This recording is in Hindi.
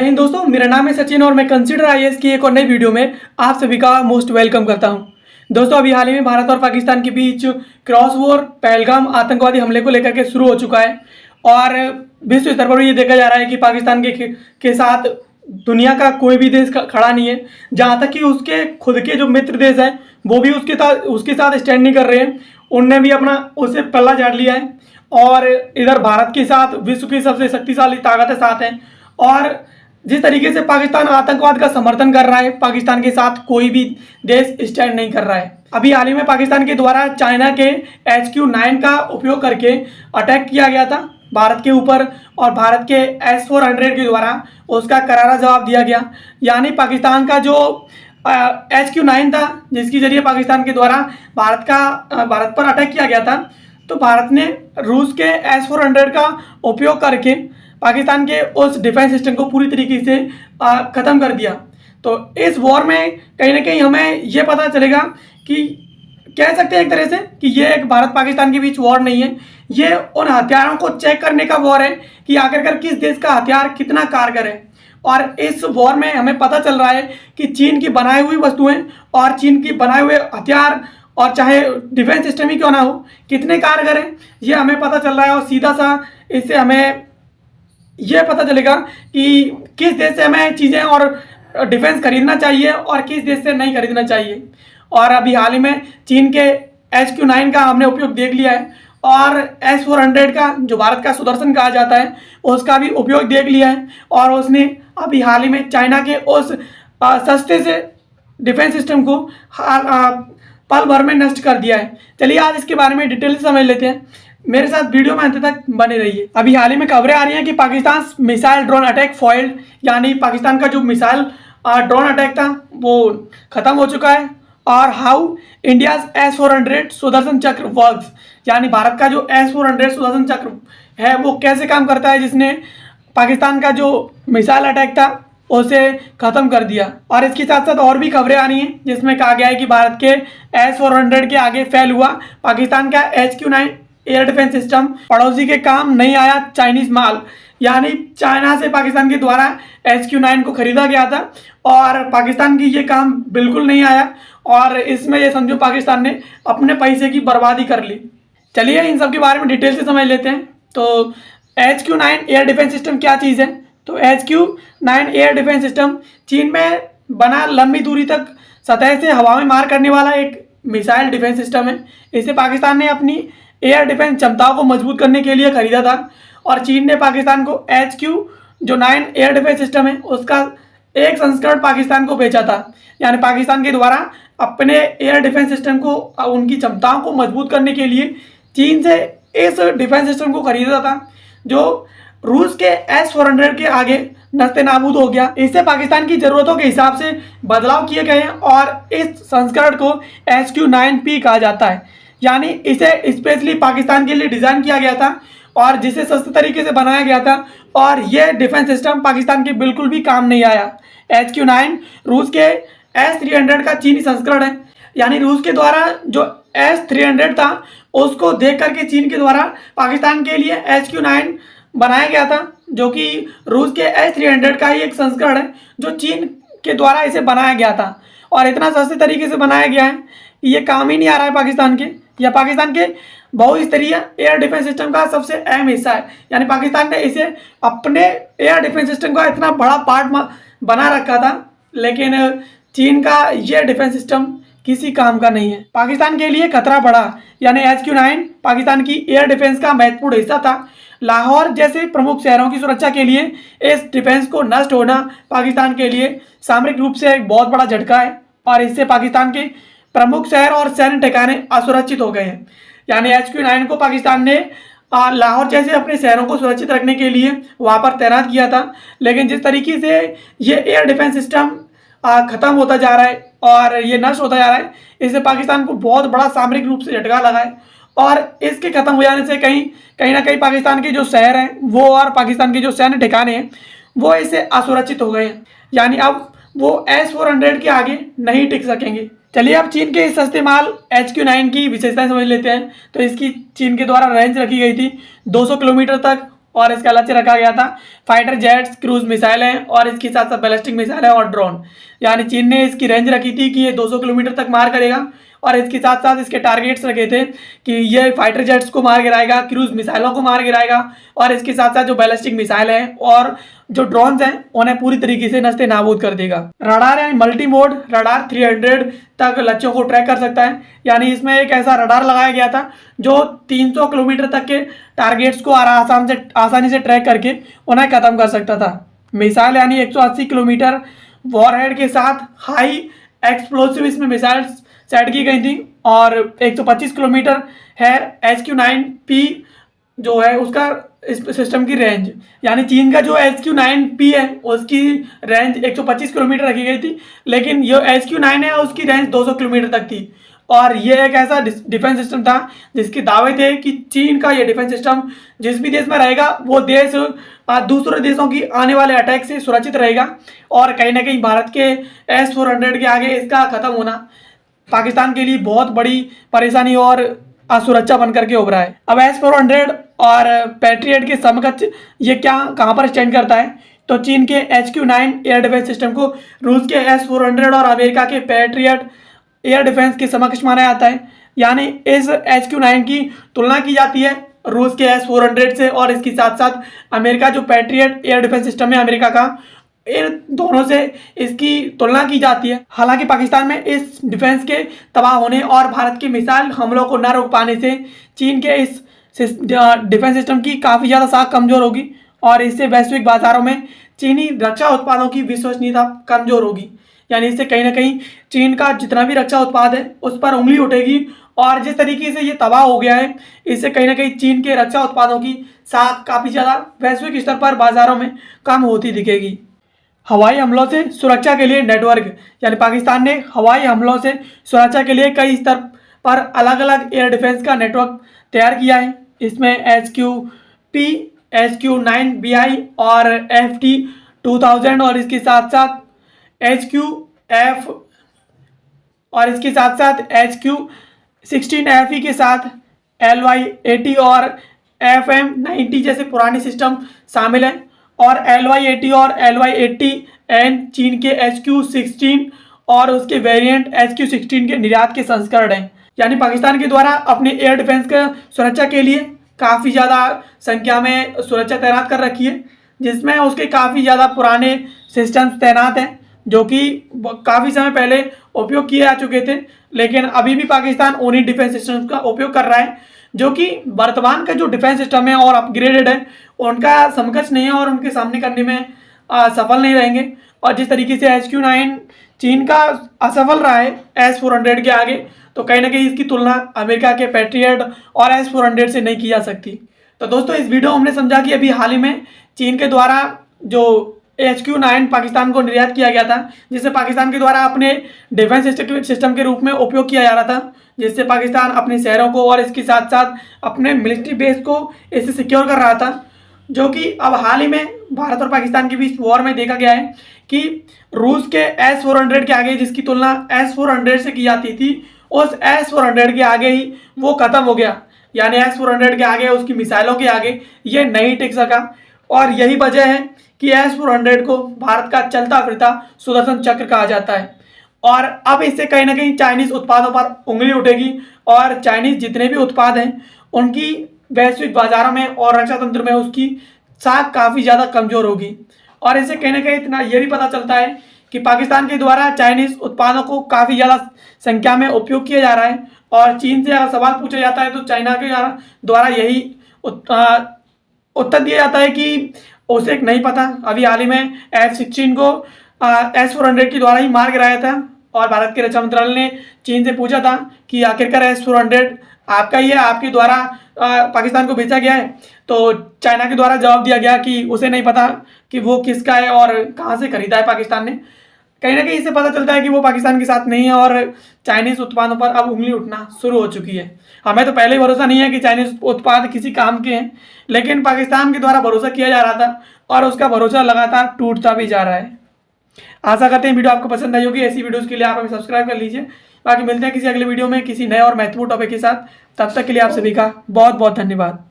हिंद दोस्तों, मेरा नाम है सचिन और मैं कंसीडर आईएएस की एक और नई वीडियो में आप सभी का मोस्ट वेलकम करता हूं। दोस्तों, अभी हाल ही में भारत और पाकिस्तान के बीच क्रॉस वॉर पहलगाम आतंकवादी हमले को लेकर के शुरू हो चुका है और विश्व स्तर पर भी ये देखा जा रहा है कि पाकिस्तान के साथ दुनिया का कोई भी देश खड़ा नहीं है। जहाँ तक कि उसके खुद के जो मित्र देश हैं वो भी उसके साथ स्टैंड नहीं कर रहे हैं। उनने भी अपना उससे पल्ला झाड़ लिया है और इधर भारत के साथ विश्व की सबसे शक्तिशाली ताकतें साथ हैं। और जिस तरीके से पाकिस्तान आतंकवाद का समर्थन कर रहा है, पाकिस्तान के साथ कोई भी देश स्टैंड नहीं कर रहा है। अभी हाल ही में पाकिस्तान के द्वारा चाइना के HQ-9 का उपयोग करके अटैक किया गया था भारत के ऊपर और भारत के S-400 के द्वारा उसका करारा जवाब दिया गया। यानी पाकिस्तान का जो HQ-9 था, जिसके जरिए पाकिस्तान के द्वारा भारत पर अटैक किया गया था, तो भारत ने रूस के S-400 का उपयोग करके पाकिस्तान के उस डिफेंस सिस्टम को पूरी तरीके से ख़त्म कर दिया। तो इस वॉर में कहीं ना कहीं हमें ये पता चलेगा कि कह सकते हैं एक तरह से कि ये एक भारत पाकिस्तान के बीच वॉर नहीं है, ये उन हथियारों को चेक करने का वॉर है कि आखिरकार किस देश का हथियार कितना कारगर है। और इस वॉर में हमें पता चल रहा है कि चीन की बनाई हुई वस्तुएं और चीन की बनाए हुए हथियार और चाहे डिफेंस सिस्टम ही क्यों ना हो, कितने कारगर हैं ये हमें पता चल रहा है। और सीधा सा इससे हमें यह पता चलेगा कि किस देश से हमें चीज़ें और डिफेंस खरीदना चाहिए और किस देश से नहीं खरीदना चाहिए। और अभी हाल ही में चीन के HQ-9 का हमने उपयोग देख लिया है और S-400 का, जो भारत का सुदर्शन कहा जाता है, उसका भी उपयोग देख लिया है। और उसने अभी हाल ही में चाइना के उस सस्ते से डिफेंस सिस्टम को पल भर में नष्ट कर दिया है। चलिए आज इसके बारे में डिटेल से समझ लेते हैं। मेरे साथ वीडियो में अंत तक बने रहिए। अभी हाल ही में खबरें आ रही हैं कि Pakistan missile drone attack foiled, यानी पाकिस्तान का जो मिसाइल ड्रोन अटैक था वो खत्म हो चुका है। और हाउ इंडियाज S-400 सुदर्शन चक्र वर्क्स, यानी भारत का जो S-400 सुदर्शन चक्र है वो कैसे काम करता है, जिसने पाकिस्तान का जो मिसाइल अटैक था उसे ख़त्म कर दिया। और इसके साथ साथ और भी खबरें आ रही हैं जिसमें कहा गया है कि भारत के S-400 के आगे फेल हुआ पाकिस्तान का HQ-9 एयर डिफेंस सिस्टम, पड़ोसी के काम नहीं आया चाइनीज माल। यानी चाइना से पाकिस्तान के द्वारा HQ-9 को खरीदा गया था और पाकिस्तान की ये काम बिल्कुल नहीं आया और इसमें ये समझो पाकिस्तान ने अपने पैसे की बर्बादी कर ली। चलिए इन सब के बारे में डिटेल से समझ लेते हैं। तो HQ-9 एयर डिफेंस सिस्टम क्या चीज़ है? तो HQ-9 एयर डिफेंस सिस्टम चीन में बना लंबी दूरी तक सतह से हवा में मार करने वाला एक मिसाइल डिफेंस सिस्टम है। इसे पाकिस्तान ने अपनी एयर डिफेंस क्षमताओं को मजबूत करने के लिए खरीदा था और चीन ने पाकिस्तान को HQ-9 एयर डिफेंस सिस्टम है उसका एक संस्करण पाकिस्तान को बेचा था। यानी पाकिस्तान के द्वारा अपने एयर डिफेंस सिस्टम को, उनकी क्षमताओं को मजबूत करने के लिए चीन से इस डिफेंस सिस्टम को खरीदा था, जो रूस के S-400 के आगे नस्ते नाबूद हो गया। इससे पाकिस्तान की ज़रूरतों के हिसाब से बदलाव किए गए हैं और इस संस्करण को HQ-9P कहा जाता है। यानी इसे स्पेशली पाकिस्तान के लिए डिज़ाइन किया गया था और जिसे सस्ते तरीके से बनाया गया था और यह डिफेंस सिस्टम पाकिस्तान के बिल्कुल भी काम नहीं आया। HQ-9 रूस के S-300 का चीनी संस्करण है। यानी रूस के द्वारा जो S-300 था उसको देख करके चीन के द्वारा पाकिस्तान के लिए HQ-9 बनाया गया था, जो कि रूस के S-300 का ही एक संस्करण है जो चीन के द्वारा इसे बनाया गया था। और इतना सस्ते तरीके से बनाया गया है ये काम ही नहीं आ रहा है पाकिस्तान के, या पाकिस्तान के बहुस्तरीय एयर डिफेंस सिस्टम का सबसे अहम हिस्सा है। यानी पाकिस्तान ने इसे अपने एयर डिफेंस सिस्टम का इतना बड़ा पार्ट बना रखा था, लेकिन चीन का ये डिफेंस सिस्टम किसी काम का नहीं है। पाकिस्तान के लिए खतरा बढ़ा, यानी HQ-9 पाकिस्तान की एयर डिफेंस का महत्वपूर्ण हिस्सा था। लाहौर जैसे प्रमुख शहरों की सुरक्षा के लिए इस डिफेंस को नष्ट होना पाकिस्तान के लिए सामरिक रूप से एक बहुत बड़ा झटका है और इससे पाकिस्तान के प्रमुख शहर और सैन्य ठिकाने असुरक्षित हो गए हैं। यानी HQ-9 को पाकिस्तान ने लाहौर जैसे अपने शहरों को सुरक्षित रखने के लिए वहाँ पर तैनात किया था, लेकिन जिस तरीके से ये एयर डिफेंस सिस्टम ख़त्म होता जा रहा है और ये नष्ट होता जा रहा है, इससे पाकिस्तान को बहुत बड़ा सामरिक रूप से झटका लगा है। और इसके ख़त्म हो जाने से कहीं ना कहीं पाकिस्तान के जो शहर हैं वो और पाकिस्तान के जो सैन्य ठिकाने हैं वो इससे असुरक्षित हो गए हैं। यानी अब वो S-400 के आगे नहीं टिक सकेंगे। चलिए अब चीन के इस सस्ते माल HQ-9 की विशेषताएं समझ लेते हैं। तो इसकी चीन के द्वारा रेंज रखी गई थी 200 किलोमीटर तक और इसका लक्ष्य रखा गया था फाइटर जेट्स, क्रूज मिसाइल हैं और इसके साथ साथ बैलिस्टिक मिसाइल है और ड्रोन। यानी चीन ने इसकी रेंज रखी थी कि ये 200 किलोमीटर तक मार करेगा और इसके साथ साथ इसके टारगेट्स रखे थे कि ये फाइटर जेट्स को मार गिराएगा, क्रूज मिसाइलों को मार गिराएगा और इसके साथ साथ जो बैलिस्टिक मिसाइल हैं और जो ड्रोन्स हैं उन्हें पूरी तरीके से नस्ते नाबूद कर देगा। रडार यानी मल्टी मोड रडार 300 तक लक्ष्यों को ट्रैक कर सकता है। यानी इसमें एक ऐसा रडार लगाया गया था जो 300 किलोमीटर तक के टारगेट्स को आसानी से ट्रैक करके उन्हें खत्म कर सकता था। मिसाइल यानी 180 किलोमीटर वॉरहेड के साथ हाई एक्सप्लोसिव इसमें मिसाइल्स सेट की गई थी और 125 किलोमीटर है HQ-9P जो है उसका इस सिस्टम की रेंज। यानी चीन का जो HQ-9P है उसकी रेंज 125 किलोमीटर रखी गई थी, लेकिन जो HQ-9 है उसकी रेंज 200 किलोमीटर तक थी। और ये एक ऐसा डिफेंस सिस्टम था जिसके दावे थे कि चीन का ये डिफेंस सिस्टम जिस भी देश में रहेगा वो देश दूसरे देशों की आने वाले अटैक से सुरक्षित रहेगा और कहीं ना कहीं भारत के S-400 के आगे इसका ख़त्म होना पाकिस्तान के लिए बहुत बड़ी परेशानी और असुरक्षा बनकर के उभरा है। अब S-400 और पैट्रियट के समकक्ष ये कहाँ पर स्टैंड करता है, तो चीन के HQ-9 एयर डिफेंस सिस्टम को रूस के S-400 और अमेरिका के पैट्रियट एयर डिफेंस के समकक्ष माना जाता है। यानी इस HQ-9 की तुलना की जाती है रूस के S-400 से और इसके साथ साथ अमेरिका जो पैट्रियट एयर डिफेंस सिस्टम है अमेरिका का, इन दोनों से इसकी तुलना की जाती है। हालांकि पाकिस्तान में इस डिफेंस के तबाह होने और भारत के मिसाइल हमलों को न रोक पाने से चीन के इस डिफेंस सिस्टम की काफ़ी ज़्यादा साख कमज़ोर होगी और इससे वैश्विक बाजारों में चीनी रक्षा उत्पादों की विश्वसनीयता कमज़ोर होगी। यानी इससे कहीं ना कहीं चीन का जितना भी रक्षा उत्पाद है उस पर उंगली उठेगी और जिस तरीके से ये तबाह हो गया है इससे कहीं ना कहीं चीन के रक्षा उत्पादों की साख काफ़ी ज़्यादा वैश्विक स्तर पर बाज़ारों में कम होती दिखेगी। हवाई हमलों से सुरक्षा के लिए नेटवर्क, यानी पाकिस्तान ने हवाई हमलों से सुरक्षा के लिए कई स्तर पर अलग अलग एयर डिफेंस का नेटवर्क तैयार किया है। इसमें HQ-P, HQ-9BI और FT-2000 और इसके साथ साथ HQ-F और इसके साथ साथ HQ-16FE के साथ LY-80 और FM-90 जैसे पुराने सिस्टम शामिल हैं और LY-80 और LY-80N चीन के HQ-16 और उसके वेरिएंट HQ-16 के निर्यात के संस्करण हैं। यानी पाकिस्तान के द्वारा अपने एयर डिफेंस का सुरक्षा के लिए काफ़ी ज़्यादा संख्या में सुरक्षा तैनात कर रखी है, जिसमें उसके काफ़ी ज़्यादा पुराने सिस्टम्स तैनात हैं जो कि काफ़ी समय पहले उपयोग किए जा चुके थे, लेकिन अभी भी पाकिस्तान उन्हीं डिफेंस सिस्टम्स का उपयोग कर रहा है जो कि वर्तमान का जो डिफेंस सिस्टम है और अपग्रेडेड है उनका समकक्ष नहीं है और उनके सामने करने में सफल नहीं रहेंगे। और जिस तरीके से HQ-9 चीन का असफल रहा है S-400 के आगे, तो कहीं ना कहीं इसकी तुलना अमेरिका के पैट्रियट और S-400 से नहीं की जा सकती। तो दोस्तों इस वीडियो में हमने समझा कि अभी हाल ही में चीन के द्वारा जो HQ-9 पाकिस्तान को निर्यात किया गया था, जिसे पाकिस्तान के द्वारा अपने डिफेंस सिस्टम के रूप में उपयोग किया जा रहा था, जिससे पाकिस्तान अपने शहरों को और इसके साथ साथ अपने मिलिट्री बेस को इससे सिक्योर कर रहा था, जो कि अब हाल ही में भारत और पाकिस्तान के बीच वॉर में देखा गया है कि रूस के S-400 के आगे जिसकी तुलना S-400 से की जाती थी, उस S-400 के आगे ही वो ख़त्म हो गया। यानी S-400 के आगे, उसकी मिसाइलों के आगे ये नहीं टिक सका और यही वजह है कि S-400 को भारत का चलता फिरता सुदर्शन चक्र कहा जाता है। और अब इससे कहीं ना कहीं चाइनीज़ उत्पादों पर उंगली उठेगी और चाइनीज़ जितने भी उत्पाद हैं उनकी वैश्विक बाजारों में और रक्षा तंत्र में उसकी साख काफ़ी ज़्यादा कमज़ोर होगी। और इससे कहीं ना कहीं इतना ये भी पता चलता है कि पाकिस्तान के द्वारा चाइनीज़ उत्पादों को काफ़ी ज़्यादा संख्या में उपयोग किया जा रहा है और चीन से अगर सवाल पूछा जाता है तो चाइना के द्वारा यही उत्तर दिया जाता है कि उसे नहीं पता। अभी हाल ही में F-16 को S-400 के द्वारा ही मार गिराया था और भारत के रक्षा मंत्रालय ने चीन से पूछा था कि आखिरकार S-400 आपका ही है, आपके द्वारा पाकिस्तान को भेजा गया है, तो चाइना के द्वारा जवाब दिया गया कि उसे नहीं पता कि वो किसका है और कहाँ से खरीदा है पाकिस्तान ने। कहीं ना कहीं इससे पता चलता है कि वो पाकिस्तान के साथ नहीं है और चाइनीज़ उत्पादों पर अब उंगली उठना शुरू हो चुकी है। हमें तो पहले ही भरोसा नहीं है कि चाइनीज़ उत्पाद किसी काम के हैं, लेकिन पाकिस्तान के द्वारा भरोसा किया जा रहा था और उसका भरोसा लगातार टूटता भी जा रहा है। आशा करते हैं वीडियो आपको पसंद आई होगी। ऐसी वीडियोज़ के लिए आप हमें सब्सक्राइब कर लीजिए। बाकी मिलते हैं किसी अगले वीडियो में किसी नए और महत्वपूर्ण टॉपिक के साथ। तब तक के लिए आप सभी का बहुत बहुत धन्यवाद।